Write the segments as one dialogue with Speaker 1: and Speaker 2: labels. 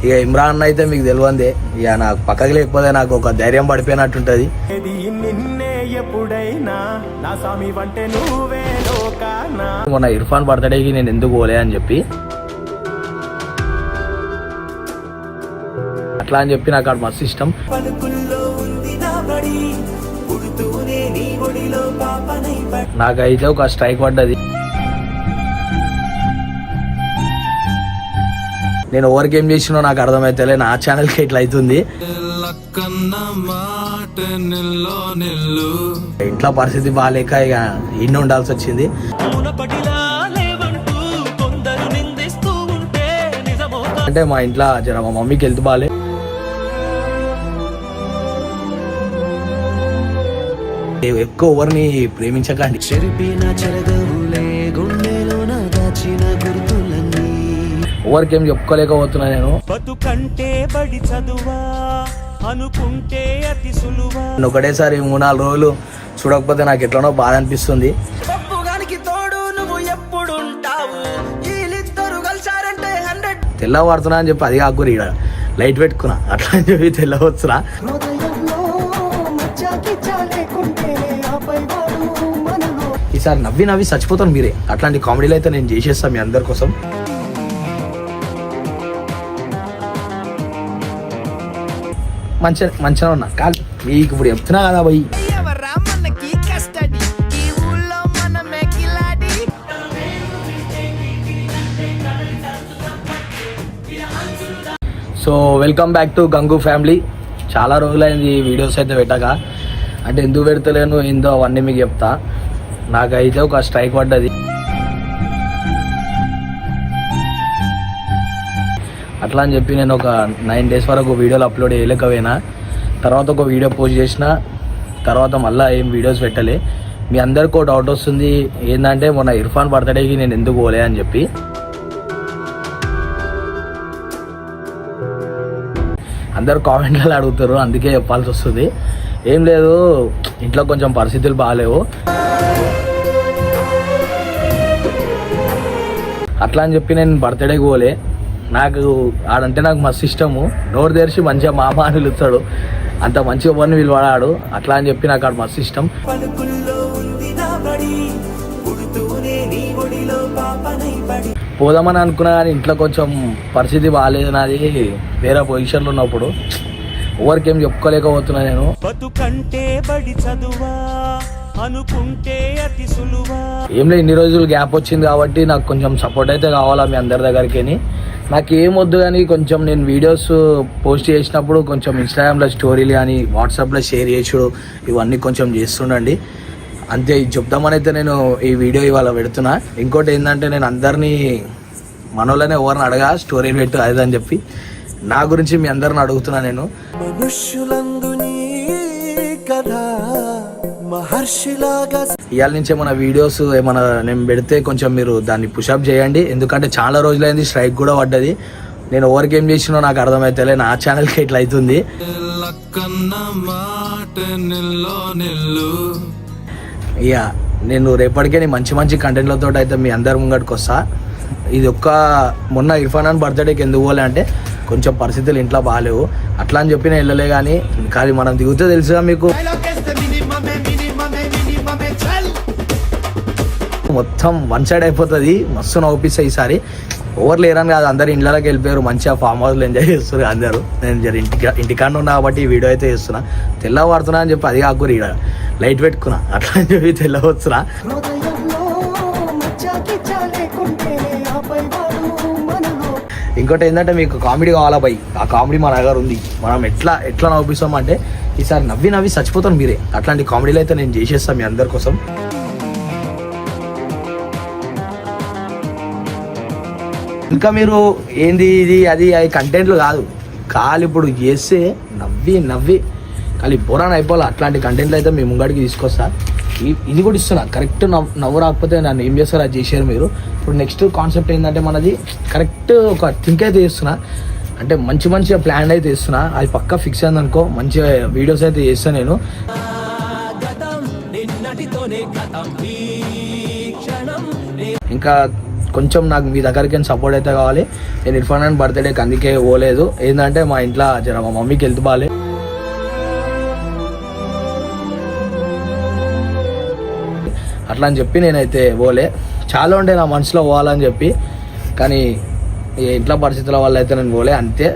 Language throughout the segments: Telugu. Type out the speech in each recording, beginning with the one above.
Speaker 1: ఇక ఇమ్రాన్ అయితే మీకు తెలియందే, ఇక నాకు పక్కకి లేకపోతే నాకు ఒక ధైర్యం పడిపోయినట్టుంటది. మొన్న ఇర్ఫాన్ బర్త్డేకి నేను ఎందుకు పోలే అని చెప్పి అట్లా అని చెప్పి నాకు మస్తు ఇష్టం. నాకైతే ఒక స్ట్రైక్ పడ్డది. నేను ఓవర్కి ఏం చేసినో నాకు అర్థమైతలే, నా ఛానల్కి ఇట్లా అవుతుంది. ఇంట్లో పరిస్థితి బాగాలేక ఇక ఇన్ని ఉండాల్సి వచ్చింది. అంటే మా ఇంట్లో జర మా మమ్మీకి హెల్త్ బాగాలే. ఎక్కువ ఎవరిని ప్రేమించకండి. ఎవరికి ఏం చెప్పుకోలేకపోతున్నా నేను. ఒకటేసారి 3-4 రోజులు చూడకపోతే నాకు ఎట్లనో బాధ అనిపిస్తుంది. తెల్లవారుతున్నా అని చెప్పి అది కాకూరి ఇక్కడ లైట్ పెట్టుకున్నా, అట్లా అని చెప్పి తెల్లవచ్చురా. ఈసారి నవ్వి నవ్వి చచ్చిపోతాను మీరే. అట్లాంటి కామెడీలు అయితే నేను చేసేస్తాను మీ అందరి కోసం. మంచిగా ఉన్నా కాదు మీకు ఇప్పుడు చెప్తున్నా కదా పోయి. So welcome back to Gangu family. చాలా రోజులైంది వీడియోస్ అయితే పెట్టాక. అంటే ఎందుకు పెడతలేను ఏందో అవన్నీ మీకు చెప్తా. నాకైతే ఒక స్ట్రైక్ పడ్డది. అట్లా అని చెప్పి నేను ఒక 9 days వరకు వీడియోలు అప్లోడ్ చేయలేకపోయినా. తర్వాత ఒక వీడియో పోస్ట్ చేసిన తర్వాత మళ్ళీ ఏం వీడియోస్ పెట్టలే. మీ అందరికీ ఒక డౌట్ వస్తుంది ఏంటంటే మొన్న ఇర్ఫాన్ బర్త్డేకి నేను ఎందుకు పోలే అని చెప్పి. అందరు కామెంట్లలో అడుగుతారు, అందుకే చెప్పాల్సి వస్తుంది. ఏం లేదు, ఇంట్లో కొంచెం పరిస్థితులు బాగాలేవు. అట్లా అని చెప్పి నేను బర్త్డేకి పోలే. నాకు ఆడంటే నాకు మస్తు ఇష్టము. నోరు తెరిచి మంచిగా మామ అని పిలుస్తాడు, అంత మంచిగా పని పిలువాడాడు. అట్లా అని చెప్పి నాకు ఆడు మస్తు ఇష్టం. పోదామని అనుకున్నా కానీ ఇంట్లో కొంచెం పరిస్థితి బాగాలేదు నాది. వేరే పొజిషన్లో ఉన్నప్పుడు ఎవరికి ఏం చెప్పుకోలేకపోతున్నా నేను. ఏం లేదు, ఇన్ని రోజులు గ్యాప్ వచ్చింది కాబట్టి నాకు కొంచెం సపోర్ట్ అయితే కావాలా మీ అందరి దగ్గరికి. నాకు ఏమొద్దు కానీ కొంచెం నేను వీడియోస్ పోస్ట్ చేసినప్పుడు కొంచెం ఇన్స్టాగ్రామ్లో స్టోరీలు కానీ వాట్సాప్లో షేర్ చేసుడు ఇవన్నీ కొంచెం చేస్తుండండి. అంతే, ఇది చెప్దామని అయితే నేను ఈ వీడియో ఇవాళ పెడుతున్నా. ఇంకోటి ఏంటంటే నేను అందరినీ మనోళ్ళనే ఎవరిని అడగా స్టోరీలు పెట్టు అదని చెప్పి నా గురించి మీ అందరిని అడుగుతున్నా నేను. ఇవాళ నుంచి ఏమైనా వీడియోస్ ఏమైనా నేను పెడితే కొంచెం మీరు దాన్ని పుషప్ చేయండి. ఎందుకంటే చాలా రోజులైంది, స్ట్రైక్ కూడా పడ్డది. నేను ఎవరికి ఏం చేసినో నాకు అర్థమైతలే, నా ఛానల్కి ఇట్లా అవుతుంది. ఇక నేను రేపటికే మంచి మంచి కంటెంట్లతో అయితే మీ అందరి ముంగడికి వస్తా. ఇది మొన్న ఇర్ఫాన్ అని బర్త్డేకి ఎందుకు పోలే అంటే కొంచెం పరిస్థితులు ఇంట్లో బాగాలేవు. అట్లా అని చెప్పి నేను వెళ్ళలే. కానీ మనం దిగుతే తెలుసుగా మీకు, మొత్తం వన్ సైడ్ అయిపోతుంది. మస్తు నవ్వుపిస్తాయి ఈసారి. ఓవర్ లేరని కాదు, అందరు ఇంట్లోకి వెళ్ళిపోయారు, మంచిగా ఫామ్ హౌస్లో ఎంజాయ్ చేస్తారు అందరూ. నేను జర ఇంటికాడ ఉన్నా కాబట్టి ఈ వీడియో అయితే చేస్తున్నా. తెల్లవారుతున్నా అని చెప్పి అది కాకూరి ఇక్కడ లైట్ పెట్టుకున్నా, అట్లా అని చెప్పి తెల్లవచ్చురా. ఇంకోటి ఏంటంటే మీకు కామెడీ కావాలా బై, ఆ కామెడీ మన దగ్గర ఉంది. మనం ఎట్లా నవ్విస్తామంటే ఈసారి నవ్వి నవ్వి చచ్చిపోతాను మీరే. అట్లాంటి కామెడీలు అయితే నేను చేసేస్తాను మీ అందరి కోసం. ఇంకా మీరు ఏంది ఇది అది కంటెంట్లు కాదు, కాలు ఇప్పుడు చేస్తే నవ్వి ఖాళీ బోరాన్ అయిపోవాలి. అట్లాంటి కంటెంట్లు అయితే మీ ముంగడికి తీసుకొస్తా. ఇది కూడా ఇస్తున్నా. కరెక్ట్ నవ్వు రాకపోతే నన్ను ఏం చేస్తారో అది చేశారు మీరు. ఇప్పుడు నెక్స్ట్ కాన్సెప్ట్ ఏంటంటే మనది కరెక్ట్ ఒక థింక్ అయితే చేస్తున్నా. అంటే మంచిగా ప్లాన్ అయితే చేస్తున్నా. అది పక్కా ఫిక్స్ అయింది అనుకో, మంచిగా వీడియోస్ అయితే చేస్తాను నేను. ఇంకా కొంచెం నాకు మీ దగ్గరికి సపోర్ట్ అయితే కావాలి. నేను ఇర్ఫాన్ ఖాన్ బర్త్డేకి అందుకే పోలేదు, ఏంటంటే మా ఇంట్లో జర మా మమ్మీకి హెల్త్ బాగాలే. అట్లా అని చెప్పి నేనైతే పోలే. చాలా ఉండే నా మనసులో పోవాలని చెప్పి, కానీ ఇంట్లో పరిస్థితుల వల్ల అయితే నేను పోలే. అంతే,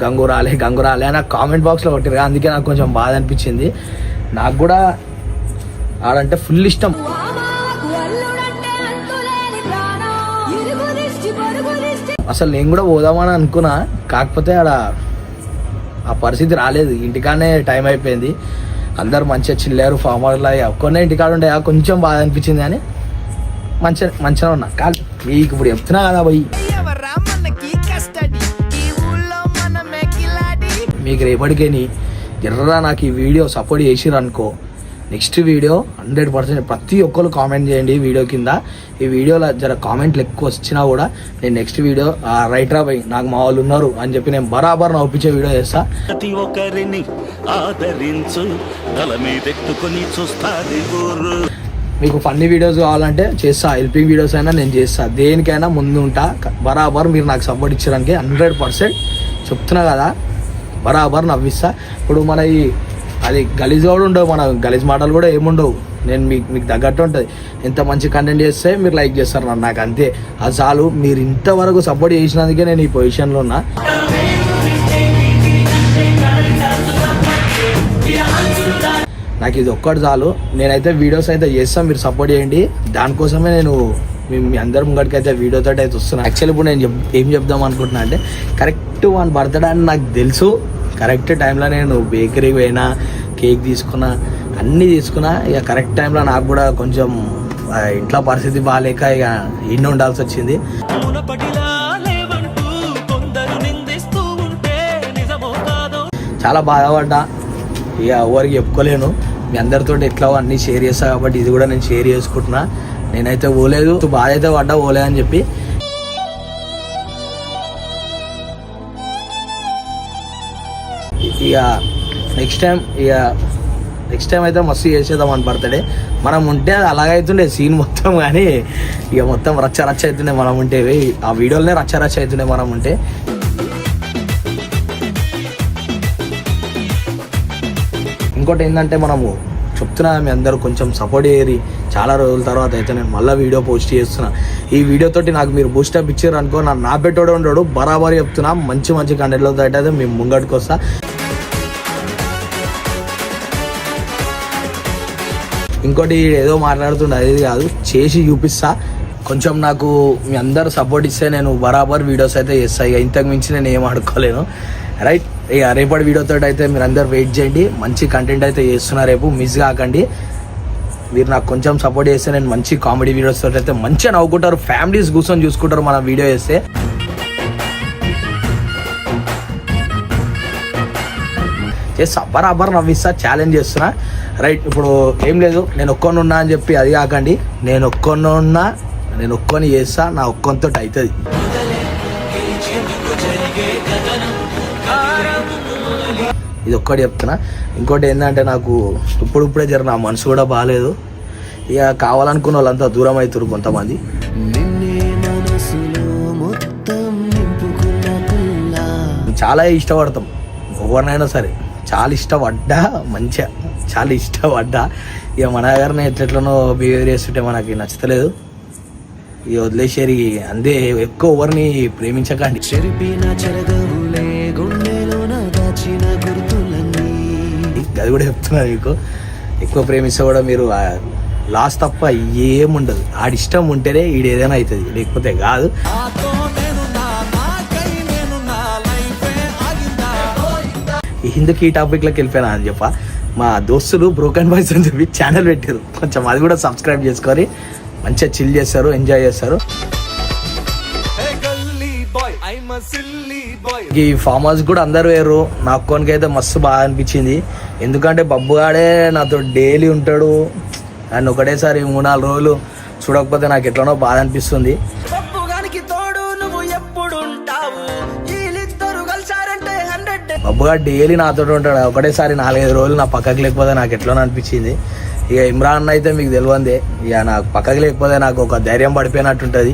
Speaker 1: గంగు రాలే నాకు కామెంట్ బాక్స్లో కొట్టిరు, అందుకే నాకు కొంచెం బాధ అనిపించింది. నాకు కూడా ఆడంటే ఫుల్ ఇష్టం. అసలు నేను కూడా పోదామని అనుకున్నా, కాకపోతే ఆడ ఆ పరిస్థితి రాలేదు. ఇంటికానే టైం అయిపోయింది, అందరు మంచిగా చిల్లారు, ఫామ్ హౌస్లో ఒక్కనే ఇంటికాడ ఉండే. కొంచెం బాధ అనిపించింది, కానీ మంచిగా ఉన్నా. కాదు మీకు ఇప్పుడు చెప్తున్నా కదా పోయి, మీకు రేపటికేని ఎర్రా నాకు ఈ వీడియో సపోర్ట్ చేసిరు అనుకో, నెక్స్ట్ వీడియో 100% ప్రతి ఒక్కరు కామెంట్ చేయండి వీడియో కింద. ఈ వీడియోలో జర కామెంట్లు ఎక్కువ వచ్చినా కూడా నేను నెక్స్ట్ వీడియో రైట్ రా పోయి నాకు మా వాళ్ళు ఉన్నారు అని చెప్పి నేను బరాబర్ నవ్వించే వీడియో చేస్తా.
Speaker 2: ప్రతి ఒక్కరిని ఆదరించు, తల మీదెత్తుకొని చూస్తాది ఊరు.
Speaker 1: మీకు ఫన్నీ వీడియోస్ కావాలంటే చేస్తా, హెల్పింగ్ వీడియోస్ అయినా నేను చేస్తా, దేనికైనా ముందు ఉంటా. బరాబర్ మీరు నాకు సపోర్ట్ ఇచ్చడానికి 100% చెప్తున్నా కదా, బరాబర్ నవ్విస్తా. ఇప్పుడు మన అది గలీజ్ కూడా ఉండవు, మన గలీజ్ మాటలు కూడా ఏముండవు. నేను మీకు తగ్గట్టు ఉంటుంది. ఎంత మంచి కంటెంట్ చేస్తే మీరు లైక్ చేస్తారు నాకు అంతే, అది చాలు. మీరు ఇంతవరకు సపోర్ట్ చేసినందుకే నేను ఈ పొజిషన్లో ఉన్నా. నాకు ఇది ఒక్కటి చాలు. నేనైతే వీడియోస్ అయితే చేస్తాను, మీరు సపోర్ట్ చేయండి. దానికోసమే నేను మీ అందరి ముంగడికి అయితే వీడియోతో అయితే వస్తున్నాను. యాక్చువల్లీ ఇప్పుడు నేను ఏం చెప్దాం అనుకుంటున్నా అంటే, కరెక్ట్ వన్ బర్త్డే అని నాకు తెలుసు. కరెక్ట్ టైంలో నేను బేకరీకి పోయినా, కేక్ తీసుకున్నా, అన్నీ తీసుకున్నా. ఇక కరెక్ట్ టైంలో నాకు కూడా కొంచెం ఇంట్లో పరిస్థితి బాగాలేక ఇక ఇంటి ఉండాల్సి వచ్చింది. చాలా బాధపడ్డా, ఇక ఎవరికి చెప్పుకోలేను. మీ అందరితో ఎట్లా అన్నీ షేర్ చేస్తా కాబట్టి ఇది కూడా నేను షేర్ చేసుకుంటున్నా. నేనైతే పోలేదు, బాధ అయితే పడ్డా పోలే అని చెప్పి. ఇక నెక్స్ట్ టైం అయితే మస్తు చేసేద్దాం అని బర్త్డే. మనం ఉంటే అది అలాగైతుండే సీన్ మొత్తం, కానీ ఇక మొత్తం రచ్చ అవుతుండే మనం ఉంటే. ఆ వీడియోలోనే రచ్చ అవుతుండే మనం ఉంటే. ఇంకోటి ఏంటంటే, మనము చెప్తున్నా మీ అందరూ కొంచెం సపోర్ట్ చేయరి. చాలా రోజుల తర్వాత అయితే నేను మళ్ళీ వీడియో పోస్ట్ చేస్తున్నా. ఈ వీడియోతోటి నాకు మీరు బూస్టప్ ఇచ్చారు అనుకో, నా పెట్టోడే ఉండడు. బరాబర్ చెప్తున్నా, మంచి కంటెంట్లతో అయితే మేము ముంగడికి వస్తా. ఇంకోటి ఏదో మాట్లాడుతుండే, అది కాదు, చేసి చూపిస్తా. కొంచెం నాకు మీ అందరు సపోర్ట్ ఇస్తే నేను బరాబర్ వీడియోస్ అయితే చేస్తా. ఇక ఇంతకు మించి నేను ఏం ఆడుకోలేను, రైట్. ఇక రేపటి వీడియోతో అయితే మీరు అందరు వెయిట్ చేయండి. మంచి కంటెంట్ అయితే చేస్తున్నా, రేపు మిస్ కాకండి. మీరు నాకు కొంచెం సపోర్ట్ చేస్తే నేను మంచి కామెడీ వీడియోస్ తోటి అయితే మంచిగా నవ్వుకుంటారు, ఫ్యామిలీస్ కూర్చొని చూసుకుంటారు మన వీడియో చేస్తే. బరాబర్ నవ్విస్తా, ఛాలెంజ్ చేస్తున్నా, రైట్. ఇప్పుడు ఏం లేదు, నేను ఒక్కొని ఉన్నా అని చెప్పి అది కాకండి. నేను ఒక్కొని చేస్తా, నా ఒక్కొనితో అవుతుంది. ఇది ఒక్కటి చెప్తున్నా. ఇంకోటి ఏంటంటే, నాకు ఇప్పుడిప్పుడే నా మనసు కూడా బాగాలేదు. ఇక కావాలనుకున్న వాళ్ళంతా దూరం అవుతారు కొంతమంది. చాలా ఇష్టపడతాం ఎవరినైనా సరే, చాలా ఇష్టపడ్డా, మంచిగా చాలా ఇష్టపడ్డా. ఇక మన దగ్గరనే ఎట్లెట్లనో బిహేవియర్ చేస్తుంటే మనకి నచ్చలేదు. ఇక వదిలేసేరి, అందే ఎక్కువ ఎవరిని ప్రేమించకండి. అది కూడా చెప్తున్నా, మీకు ఎక్కువ ప్రేమిస్తే కూడా మీరు లాస్ తప్ప ఏముండదు. ఆడిష్టం ఉంటేనే ఈడు ఏదైనా అవుతుంది, లేకపోతే కాదు. ఎందుకు ఈ టాపిక్లోకి వెళ్ళిపోయినా అని చెప్ప, మా దోస్తులు బ్రోకెన్ బాయ్స్ అని చెప్పి ఛానల్ పెట్టారు. కొంచెం అది కూడా సబ్స్క్రైబ్ చేసుకొని మంచిగా చిల్ చేస్తారు, ఎంజాయ్ చేస్తారు. ఈ ఫామ్ హౌస్ కూడా అందరు వేరు. నా ఒక్కొనికైతే మస్తు బాగా అనిపించింది. ఎందుకంటే బబ్బుగాడే నాతో డైలీ ఉంటాడు, అండ్ ఒకటేసారి 3-4 రోజులు చూడకపోతే నాకు ఎట్లనో బాధ అనిపిస్తుంది. బబ్బుగా డైలీ నాతో ఉంటాడు, ఒకటేసారి 4-5 రోజులు నా పక్కకి లేకపోతే నాకు ఎట్లనో అనిపించింది. ఇక ఇమ్రాన్ అయితే మీకు తెలియందే, ఇక నాకు పక్కకి లేకపోతే నాకు ఒక ధైర్యం పడిపోయినట్టుంటది.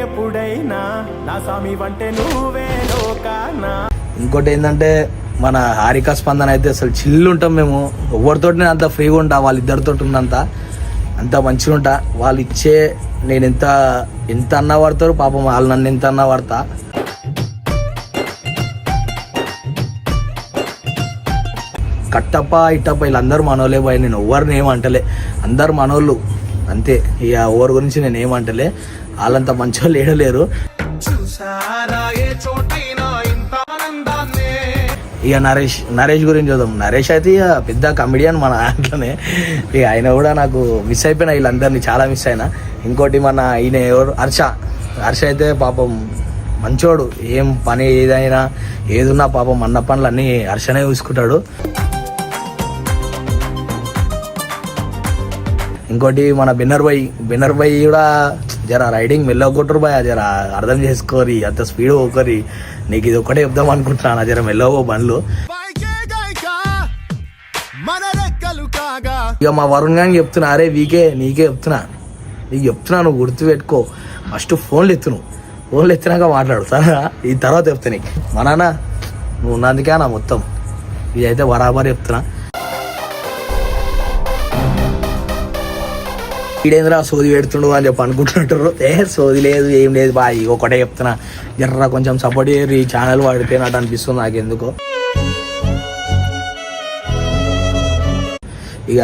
Speaker 3: ఎప్పుడైనా నా స్వామి వంటే నువ్వే లోకానా.
Speaker 1: ఇంకోటి ఏంటంటే మన హారిక స్పందన అయితే అసలు చిల్లు ఉంటాం మేము. ఎవరితోటి నేను అంత ఫ్రీగా ఉంటా, వాళ్ళిద్దరితో ఉన్నంత అంత మంచిగా ఉంటా. వాళ్ళు ఇచ్చే నేను ఎంత అన్నా పడతారు, పాపం వాళ్ళు నన్ను ఎంత అన్నా పడతా. కట్టప్ప ఇట్టప్ప వీళ్ళందరూ మనోళ్ళే బాయ్, నేను ఎవరిని ఏమంటలే, అందరు మనోళ్ళు అంతే. ఇక ఎవరి గురించి నేను ఏమంటలే, వాళ్ళంత మంచి వాళ్ళు ఏడలేరు. ఇక నరేష్ గురించి చూద్దాం. నరేష్ అయితే ఇక పెద్ద కమెడియన్ మన దాంట్లోనే. ఇక ఆయన కూడా నాకు మిస్ అయిపోయినా, వీళ్ళందరినీ చాలా మిస్ అయినా. ఇంకోటి మన ఈయన ఎవరు హర్ష అయితే పాపం మంచోడు, ఏం పని ఏదైనా ఏదున్నా పాపం అన్న పనులు అన్నీ హర్షనే చూసుకుంటాడు. ఇంకోటి మన బిన్నర్ బై కూడా జర రైడింగ్ మెల్లగా కొట్టరు బాయ్, జర అర్థం చేసుకోరి, అంత స్పీడ్ పోకరి. నీకు ఇది ఒకటే చెప్దాం అనుకుంటున్నాను, జర మెల్లగా బండ్లు. ఇక మా వరుణ్ గాంగ్ చెప్తున్నా, అరే నీకే చెప్తున్నా, నీకు చెప్తున్నా, నువ్వు గుర్తు పెట్టుకో. ఫస్ట్ ఫోన్లు ఎత్తినాక మాట్లాడుతానా, ఈ తర్వాత చెప్తా నీకు. మా నాన్న నువ్వు ఉన్నందుకే నా మొత్తం ఇదైతే బరాబర్ చెప్తున్నా. ఈడేంద్రా సోది పెడుతుండు అని చెప్పి అనుకుంటుంటారు. సోది లేదు, ఏం లేదు బాయ్, ఒకటే చెప్తున్నా, జర్రా కొంచెం సపోర్ట్ చేయరు. ఈ ఛానల్ వాడిపోయినట్టు అనిపిస్తుంది నాకు ఎందుకో. ఇక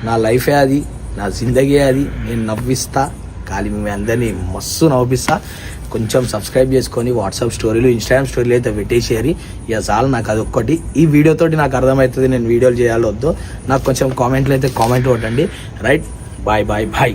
Speaker 1: నా లైఫే అది, నా జిందగీ అది, నేను నవ్విస్తా, ఖాళీ మీ అందరినీ మస్తు నవ్విస్తా. కొంచెం సబ్స్క్రైబ్ చేసుకొని వాట్సాప్ స్టోరీలు, ఇన్స్టాగ్రామ్ స్టోరీలు అయితే పెట్టేసేయాలి. ఇక చాలు నాకు అది ఒక్కటి. ఈ వీడియోతోటి నాకు అర్థమవుతుంది నేను వీడియోలు చేయాలి వద్దు. నాకు కొంచెం కామెంట్లు అయితే కామెంట్ కొట్టండి. Right, bye.